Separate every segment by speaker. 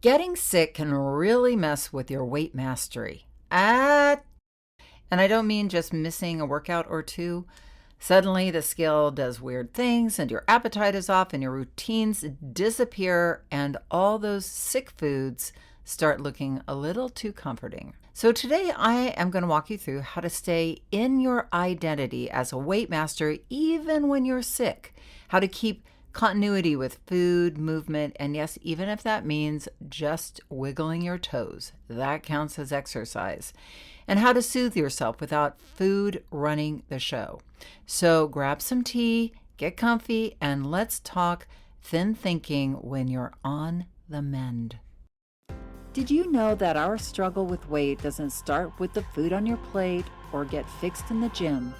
Speaker 1: Getting sick can really mess with your weight mastery. And I don't mean just missing a workout or two. Suddenly, the scale does weird things, and your appetite is off, and your routines disappear, and all those sick foods start looking a little too comforting. So, today I am going to walk you through how to stay in your identity as a weight master even when you're sick, how to keep continuity with food, movement, and yes, even if that means just wiggling your toes, that counts as exercise, and how to soothe yourself without food running the show. So grab some tea, get comfy, and let's talk thin thinking when you're on the mend. Did you know that our struggle with weight doesn't start with the food on your plate or get fixed in the gym?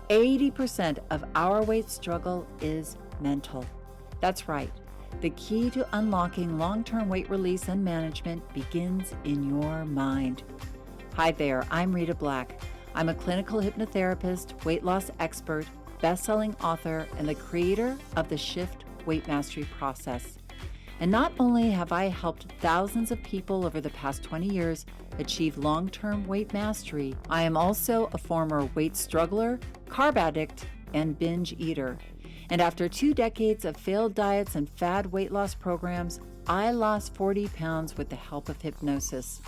Speaker 1: 80% of our weight struggle is mental. That's right. The key to unlocking long-term weight release and management begins in your mind. Hi there, I'm Rita Black. I'm a clinical hypnotherapist, weight loss expert, best-selling author, and the creator of the Shift Weight Mastery process. And not only have I helped thousands of people over the past 20 years achieve long-term weight mastery, I am also a former weight struggler, carb addict, and binge eater. And after 2 decades of failed diets and fad weight loss programs, I lost 40 pounds with the help of hypnosis.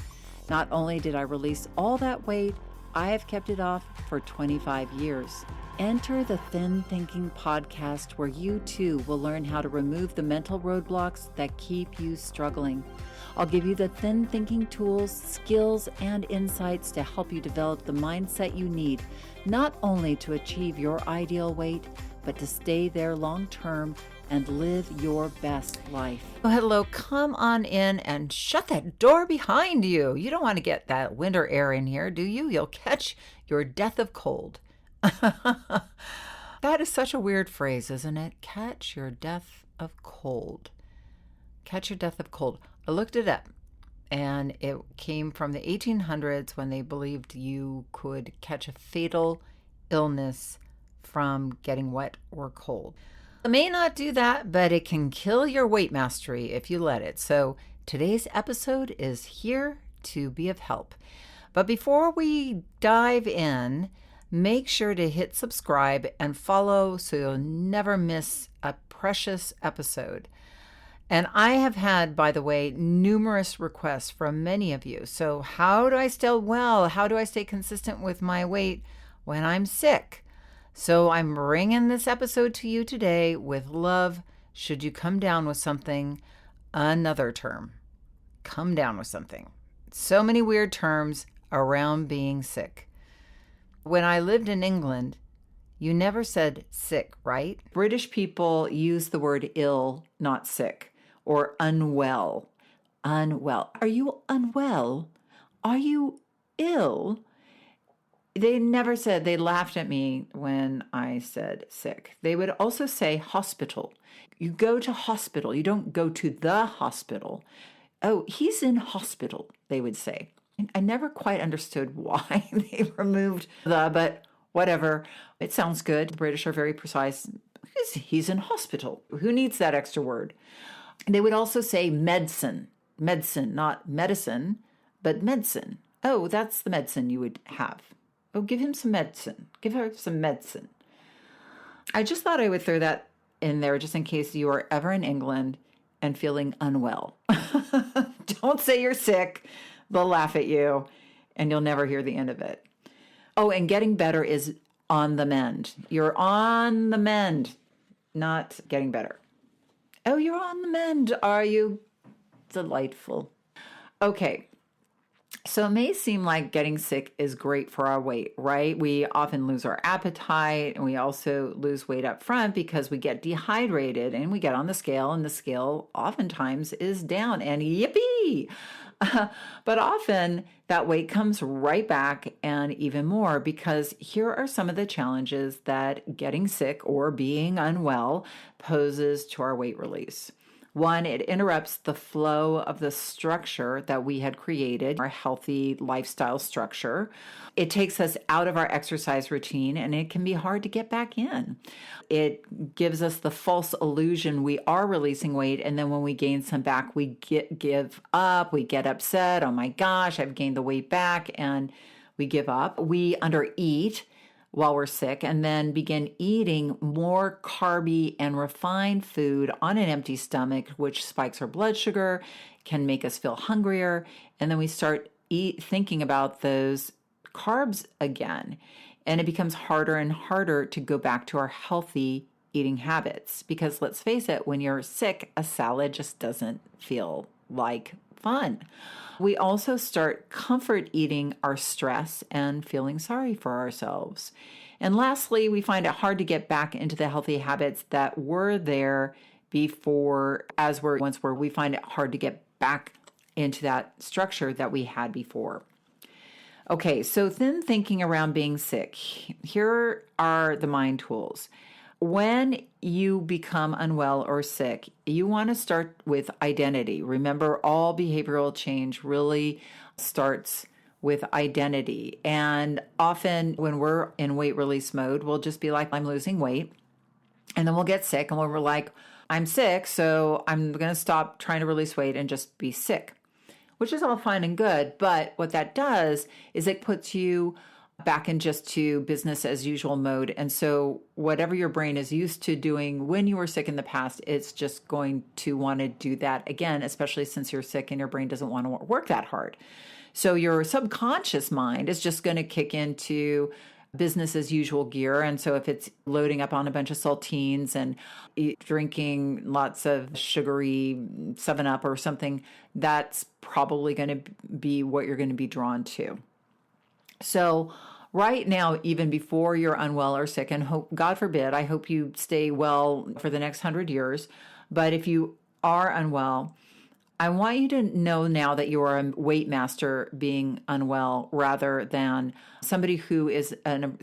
Speaker 1: Not only did I release all that weight, I have kept it off for 25 years. Enter the Thin Thinking podcast, where you too will learn how to remove the mental roadblocks that keep you struggling. I'll give you the thin thinking tools, skills, and insights to help you develop the mindset you need, not only to achieve your ideal weight, but to stay there long term and live your best life. Oh, hello, come on in and shut that door behind you. You don't want to get that winter air in here, do you? You'll catch your death of cold. That is such a weird phrase, isn't it? Catch your death of cold. Catch your death of cold. I looked it up, and it came from the 1800s when they believed you could catch a fatal illness from getting wet or cold. It may not do that, but it can kill your weight mastery if you let it. So today's episode is here to be of help. But before we dive in, make sure to hit subscribe and follow so you'll never miss a precious episode. And I have had, by the way, numerous requests from many of you. So how do I stay well? How do I stay consistent with my weight when I'm sick? So I'm bringing this episode to you today with love. Should you come down with something, another term, come down with something. So many weird terms around being sick. When I lived in England, you never said sick, right? British people use the word ill, not sick, or unwell. Unwell. Are you unwell? Are you ill? They never said, they laughed at me when I said sick. They would also say hospital. You go to hospital. You don't go to the hospital. Oh, he's in hospital, they would say. I never quite understood why they removed the, but whatever. It sounds good. The British are very precise. He's in hospital. Who needs that extra word? They would also say medicine. Medicine, not medicine, but medicine. Oh, that's the medicine you would have. Oh, give him some medicine. Give her some medicine. I just thought I would throw that in there just in case you are ever in England and feeling unwell. Don't say you're sick. They'll laugh at you and you'll never hear the end of it. Oh, and getting better is on the mend. You're on the mend, not getting better. Oh, you're on the mend, are you? Delightful. Okay. So it may seem like getting sick is great for our weight, right? We often lose our appetite, and we also lose weight up front because we get dehydrated and we get on the scale, and the scale oftentimes is down, and yippee! But often that weight comes right back, and even more, because here are some of the challenges that getting sick or being unwell poses to our weight release. One, it interrupts the flow of the structure that we had created, our healthy lifestyle structure. It takes us out of our exercise routine, and it can be hard to get back in. It gives us the false illusion we are releasing weight, and then when we gain some back, we give up, we get upset. Oh my gosh, I've gained the weight back, and we give up. We undereat while we're sick, and then begin eating more carby and refined food on an empty stomach, which spikes our blood sugar, can make us feel hungrier, and then we start thinking about those carbs again. And it becomes harder and harder to go back to our healthy eating habits, because let's face it, when you're sick, a salad just doesn't feel like fun. We also start comfort eating our stress and feeling sorry for ourselves. And lastly, we find it hard to get back into the healthy habits that were there before, we find it hard to get back into that structure that we had before. Okay, so then thinking around being sick, here are the mind tools. When you become unwell or sick, you want to start with identity. Remember, all behavioral change really starts with identity. And often when we're in weight release mode, we'll just be like, I'm losing weight. And then we'll get sick and we're like, I'm sick, so I'm going to stop trying to release weight and just be sick, which is all fine and good. But what that does is it puts you back in just to business as usual mode. And so whatever your brain is used to doing when you were sick in the past, it's just going to want to do that again, especially since you're sick and your brain doesn't want to work that hard. So your subconscious mind is just going to kick into business as usual gear. And so if it's loading up on a bunch of saltines and drinking lots of sugary 7-Up or something, that's probably going to be what you're going to be drawn to. So right now, even before you're unwell or sick, and God forbid, I hope you stay well for the next 100 years. But if you are unwell, I want you to know now that you are a weight master being unwell, rather than somebody who is an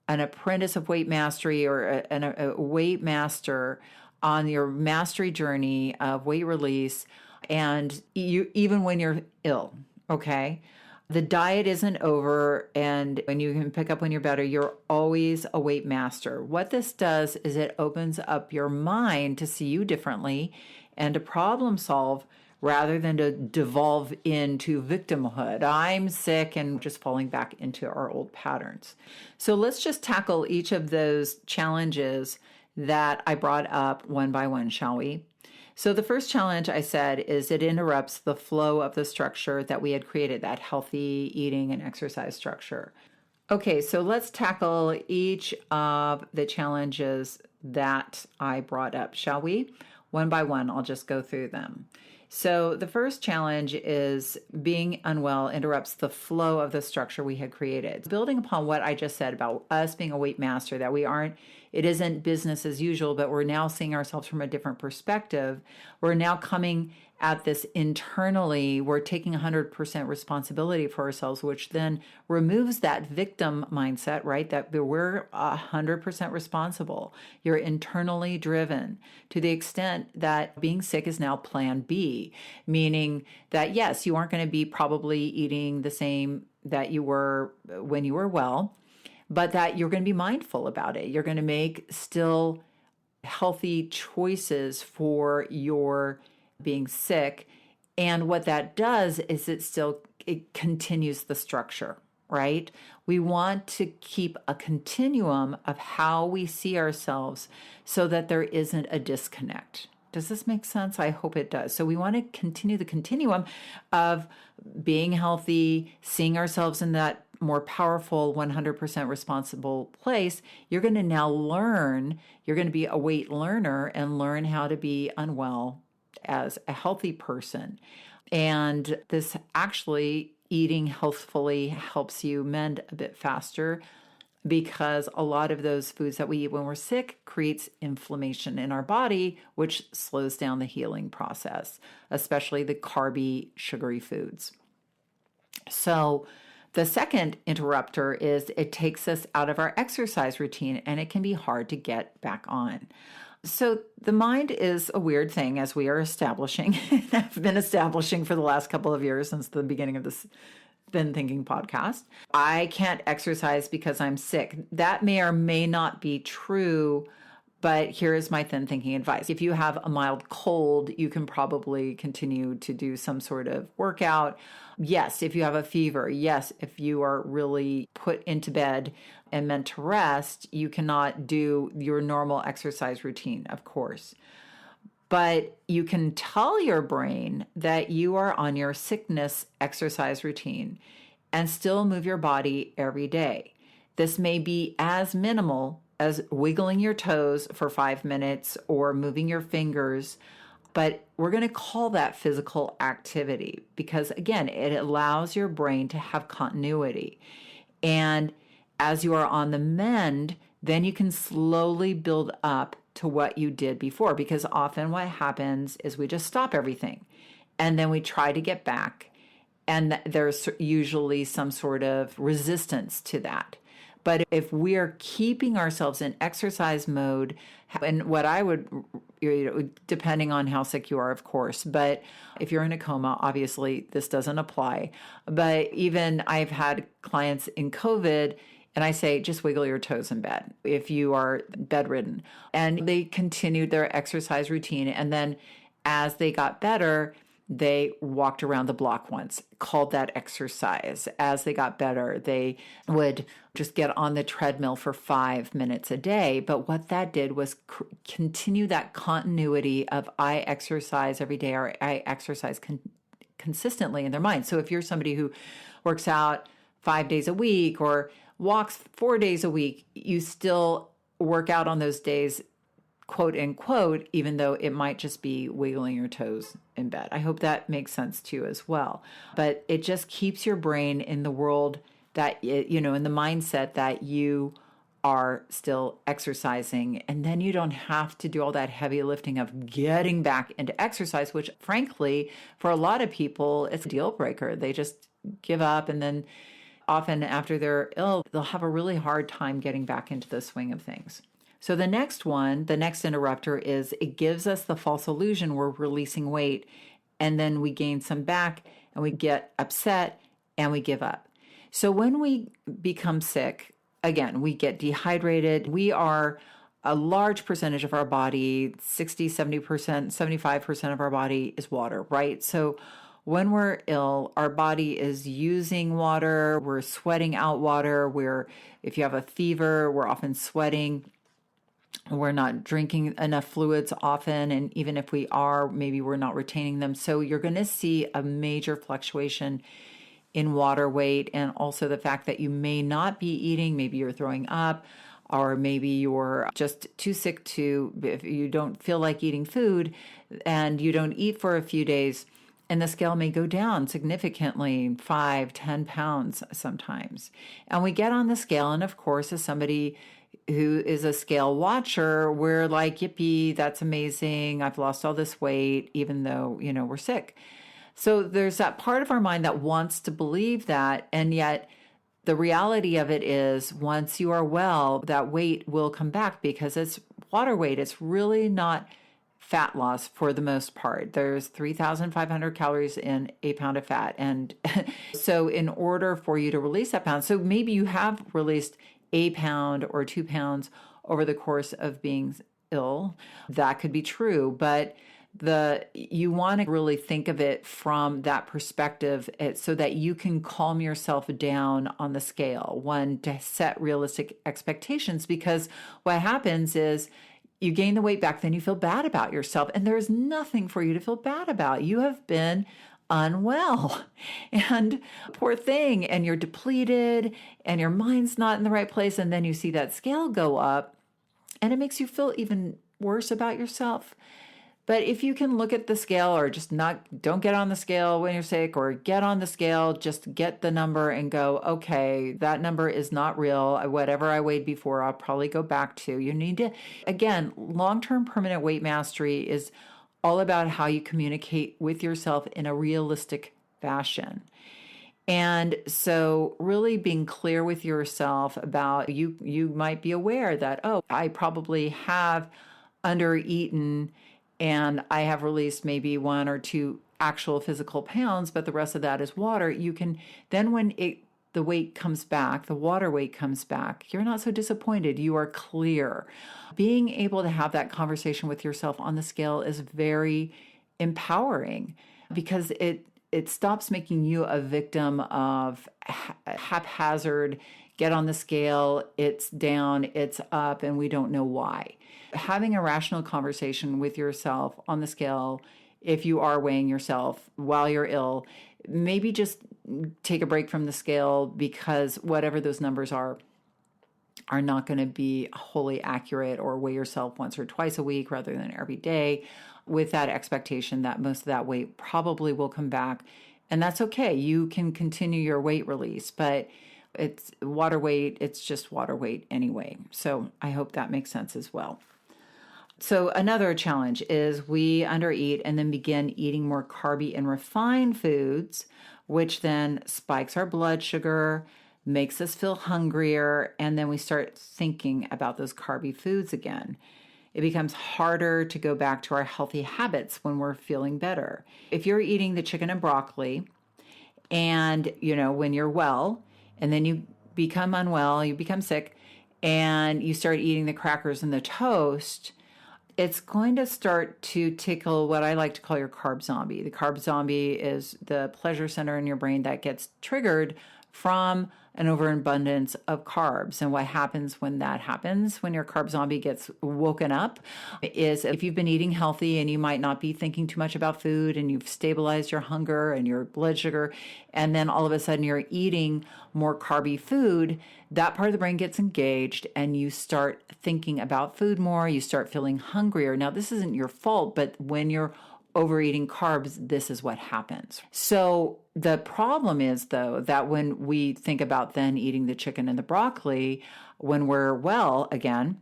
Speaker 1: apprentice of weight mastery, or a weight master on your mastery journey of weight release, and you even when you're ill. Okay. The diet isn't over, and when you can pick up when you're better, you're always a weight master. What this does is it opens up your mind to see you differently and to problem solve rather than to devolve into victimhood. I'm sick and just falling back into our old patterns. So let's just tackle each of those challenges that I brought up one by one, shall we? So the first challenge I said is it interrupts the flow of the structure that we had created, that healthy eating and exercise structure. Okay, so let's tackle each of the challenges that I brought up, shall we? One by one, I'll just go through them. So the first challenge is being unwell interrupts the flow of the structure we had created. Building upon what I just said about us being a weight master, that it isn't business as usual, but we're now seeing ourselves from a different perspective. We're now coming at this internally. We're taking 100% responsibility for ourselves, which then removes that victim mindset, right? That we're 100% responsible. You're internally driven to the extent that being sick is now plan B, meaning that yes, you aren't going to be probably eating the same that you were when you were well, but that you're going to be mindful about it. You're going to make still healthy choices for your being sick. And what that does is it continues the structure, right? We want to keep a continuum of how we see ourselves so that there isn't a disconnect. Does this make sense? I hope it does. So we want to continue the continuum of being healthy, seeing ourselves in that more powerful 100% responsible place. You're going to now learn, you're going to be a weight learner and learn how to be unwell as a healthy person. And this actually, eating healthfully, helps you mend a bit faster, because a lot of those foods that we eat when we're sick creates inflammation in our body, which slows down the healing process, especially the carby, sugary foods. So the second interrupter is it takes us out of our exercise routine, and it can be hard to get back on. So the mind is a weird thing, as we are establishing, and have been establishing for the last couple of years since the beginning of this Thin Thinking podcast. I can't exercise because I'm sick. That may or may not be true, but here is my thin thinking advice. If you have a mild cold, you can probably continue to do some sort of workout. Yes, if you have a fever, yes, if you are really put into bed and meant to rest, you cannot do your normal exercise routine, of course. But you can tell your brain that you are on your sickness exercise routine and still move your body every day. This may be as minimal as wiggling your toes for 5 minutes or moving your fingers, but we're going to call that physical activity because, again, it allows your brain to have continuity. And as you are on the mend, then you can slowly build up to what you did before, because often what happens is we just stop everything and then we try to get back, and there's usually some sort of resistance to that. But if we are keeping ourselves in exercise mode, and what I would, depending on how sick you are, of course, but if you're in a coma, obviously this doesn't apply. But even I've had clients in COVID, and I say, just wiggle your toes in bed if you are bedridden. And they continued their exercise routine. And then as they got better, they walked around the block once, called that exercise. As they got better, they would just get on the treadmill for 5 minutes a day. But what that did was continue that continuity of I exercise every day, or I exercise consistently in their mind. So if you're somebody who works out 5 days a week or walks 4 days a week, you still work out on those days, quote unquote, even though it might just be wiggling your toes in bed. I hope that makes sense to you as well. But it just keeps your brain in the world that, in the mindset that you are still exercising. And then you don't have to do all that heavy lifting of getting back into exercise, which frankly, for a lot of people, it's a deal breaker. They just give up, and then often after they're ill, they'll have a really hard time getting back into the swing of things. So the next interrupter is it gives us the false illusion we're releasing weight, and then we gain some back and we get upset and we give up. So when we become sick, again, we get dehydrated. We are a large percentage of our body, 60, 70%, 75% of our body is water, right? So when we're ill, our body is using water, we're sweating out water, if you have a fever, we're often sweating. We're not drinking enough fluids often, and even if we are, maybe we're not retaining them. So you're going to see a major fluctuation in water weight, and also the fact that you may not be eating, maybe you're throwing up, or maybe you're just too sick if you don't feel like eating food and you don't eat for a few days, and the scale may go down significantly, 5, 10 pounds sometimes. And we get on the scale, and of course, as somebody who is a scale watcher, we're like, yippee, that's amazing. I've lost all this weight, even though, we're sick. So there's that part of our mind that wants to believe that. And yet the reality of it is once you are well, that weight will come back because it's water weight. It's really not fat loss for the most part. There's 3,500 calories in a pound of fat. And so in order for you to release that pound, so maybe you have released a pound or 2 pounds over the course of being ill. That could be true, but you want to really think of it from that perspective so that you can calm yourself down on the scale. One, to set realistic expectations, because what happens is you gain the weight back, then you feel bad about yourself, and there's nothing for you to feel bad about. You have been unwell and poor thing, and you're depleted and your mind's not in the right place, and then you see that scale go up and it makes you feel even worse about yourself. But if you can look at the scale, or just don't get on the scale when you're sick, or get on the scale, just get the number and go, okay, that number is not real. Whatever I weighed before, I'll probably go back to. You need to, again, long-term permanent weight mastery is all about how you communicate with yourself in a realistic fashion. And so really being clear with yourself about, you might be aware that, I probably have under-eaten and I have released maybe 1 or 2 actual physical pounds, but the rest of that is water, you can then when the weight comes back, the water weight comes back, you're not so disappointed. You are clear. Being able to have that conversation with yourself on the scale is very empowering because it stops making you a victim of haphazard, get on the scale, it's down, it's up, and we don't know why. Having a rational conversation with yourself on the scale, if you are weighing yourself while you're ill, maybe just take a break from the scale because whatever those numbers are not going to be wholly accurate, or weigh yourself once or twice a week rather than every day with that expectation that most of that weight probably will come back. And that's okay. You can continue your weight release, but it's water weight. It's just water weight anyway. So I hope that makes sense as well. So another challenge is we undereat and then begin eating more carby and refined foods, which then spikes our blood sugar, makes us feel hungrier, and then we start thinking about those carby foods again. It becomes harder to go back to our healthy habits when we're feeling better. If you're eating the chicken and broccoli and, when you're well, and then you become unwell, you become sick, and you start eating the crackers and the toast, it's going to start to tickle what I like to call your carb zombie. The carb zombie is the pleasure center in your brain that gets triggered from an overabundance of carbs. And what happens when that happens, when your carb zombie gets woken up, is if you've been eating healthy and you might not be thinking too much about food and you've stabilized your hunger and your blood sugar, and then all of a sudden you're eating more carby food, that part of the brain gets engaged and you start thinking about food more, you start feeling hungrier. Now, this isn't your fault, but when you're overeating carbs, this is what happens. So the problem is, though, that when we think about then eating the chicken and the broccoli, when we're well again,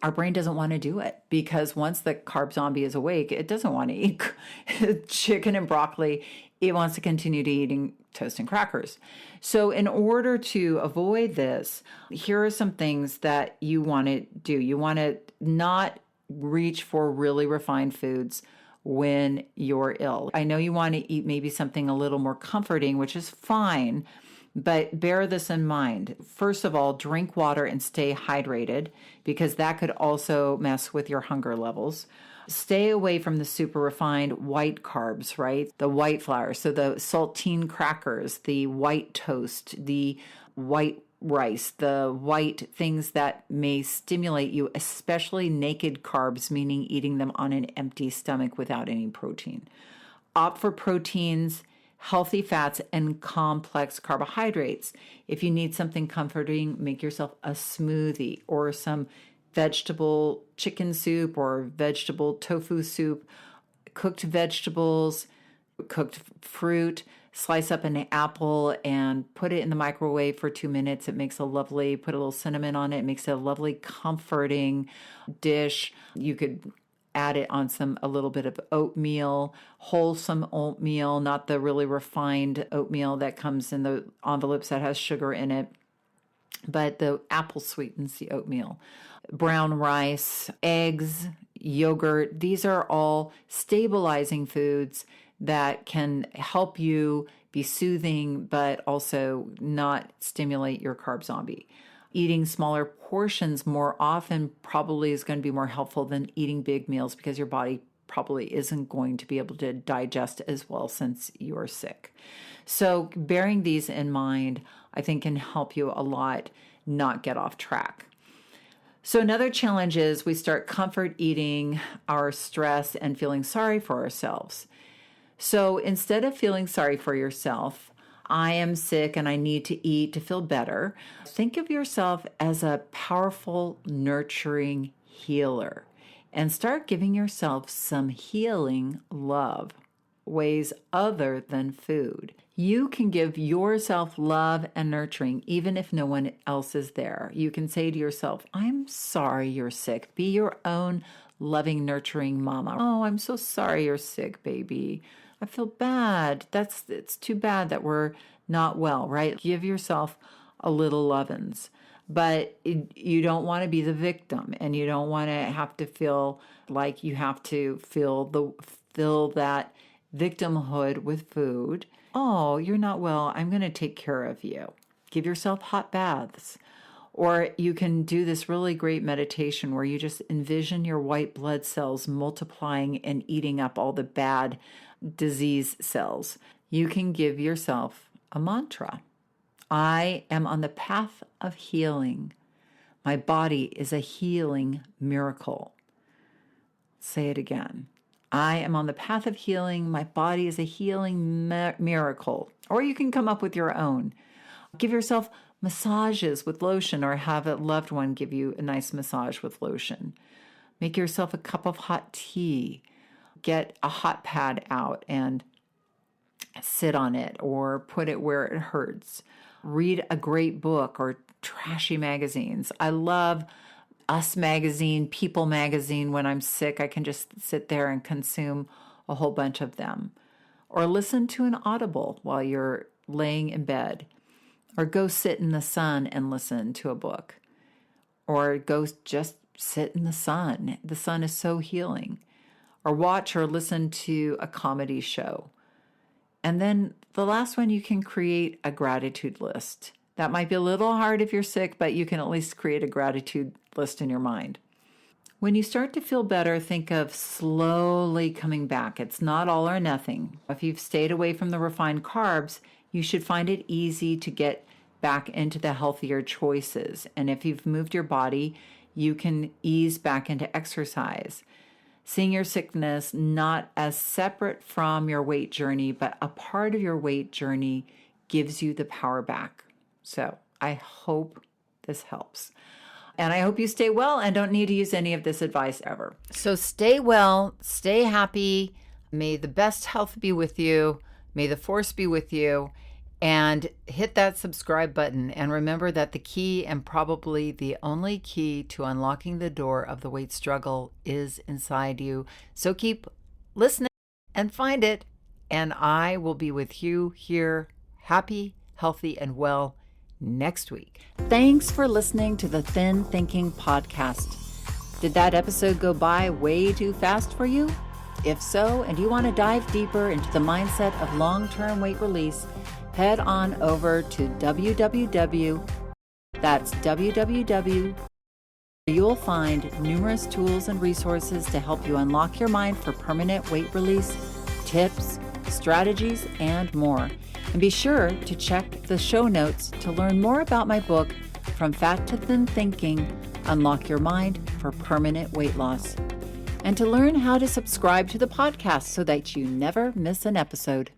Speaker 1: our brain doesn't want to do it because once the carb zombie is awake, it doesn't want to eat chicken and broccoli. It wants to continue to eating toast and crackers. So in order to avoid this, here are some things that you want to do. You want to not reach for really refined foods when you're ill. I know you want to eat maybe something a little more comforting, which is fine, but bear this in mind. First of all, drink water and stay hydrated because that could also mess with your hunger levels. Stay away from the super refined white carbs, right? The white flour, so the saltine crackers, the white toast, the white rice, the white things that may stimulate you, especially naked carbs, meaning eating them on an empty stomach without any protein. Opt for proteins, healthy fats, and complex carbohydrates. If you need something comforting, make yourself a smoothie or some vegetable chicken soup or vegetable tofu soup, cooked vegetables, cooked fruit. Slice up an apple and put it in the microwave for 2 minutes. It makes put a little cinnamon on it. It makes it a lovely, comforting dish. You could add it on a little bit of oatmeal, wholesome oatmeal, not the really refined oatmeal that comes in the envelopes that has sugar in it, but the apple sweetens the oatmeal. Brown rice, eggs, yogurt, these are all stabilizing foods that can help you be soothing, but also not stimulate your carb zombie. Eating smaller portions more often probably is going to be more helpful than eating big meals because your body probably isn't going to be able to digest as well since you're sick. So bearing these in mind, I think can help you a lot not get off track. So another challenge is we start comfort eating our stress and feeling sorry for ourselves. So instead of feeling sorry for yourself, I am sick and I need to eat to feel better, think of yourself as a powerful, nurturing healer and start giving yourself some healing love, ways other than food. You can give yourself love and nurturing even if no one else is there. You can say to yourself, I'm sorry you're sick. Be your own loving, nurturing mama. Oh, I'm so sorry you're sick, baby. I feel bad. It's too bad that we're not well, right? Give yourself a little lovin's. but you don't want to be the victim, and you don't want to have to feel like you have to fill that victimhood with food. Oh, you're not well. I'm going to take care of you. Give yourself hot baths. Or you can do this really great meditation where you just envision your white blood cells multiplying and eating up all the bad disease cells. You can give yourself a mantra. I am on the path of healing. My body is a healing miracle. Say it again. I am on the path of healing. My body is a healing miracle. Or you can come up with your own. Give yourself massages with lotion, or have a loved one give you a nice massage with lotion. Make yourself a cup of hot tea. Get a hot pad out and sit on it, or put it where it hurts. Read a great book or trashy magazines. I love Us Magazine, People Magazine. When I'm sick, I can just sit there and consume a whole bunch of them. Or listen to an Audible while you're laying in bed. Or go sit in the sun and listen to a book. Or go just sit in the sun. The sun is so healing. Or watch or listen to a comedy show. And then the last one, you can create a gratitude list. That might be a little hard if you're sick, but you can at least create a gratitude list in your mind. When you start to feel better, think of slowly coming back. It's not all or nothing. If you've stayed away from the refined carbs, you should find it easy to get back into the healthier choices. And if you've moved your body, you can ease back into exercise. Seeing your sickness not as separate from your weight journey, but a part of your weight journey, gives you the power back. So I hope this helps. And I hope you stay well and don't need to use any of this advice ever. So stay well, stay happy. May the best health be with you. May the force be with you. And hit that subscribe button. And remember that the key, and probably the only key to unlocking the door of the weight struggle, is inside you. So keep listening and find it. And I will be with you here, happy, healthy, and well, next week. Thanks for listening to the Thin Thinking Podcast. Did that episode go by way too fast for you? If so, and you want to dive deeper into the mindset of long-term weight release, head on over to www. You will find numerous tools and resources to help you unlock your mind for permanent weight release, tips, strategies, and more. And be sure to check the show notes to learn more about my book, From Fat to Thin Thinking, Unlock Your Mind for Permanent Weight Loss, and to learn how to subscribe to the podcast so that you never miss an episode.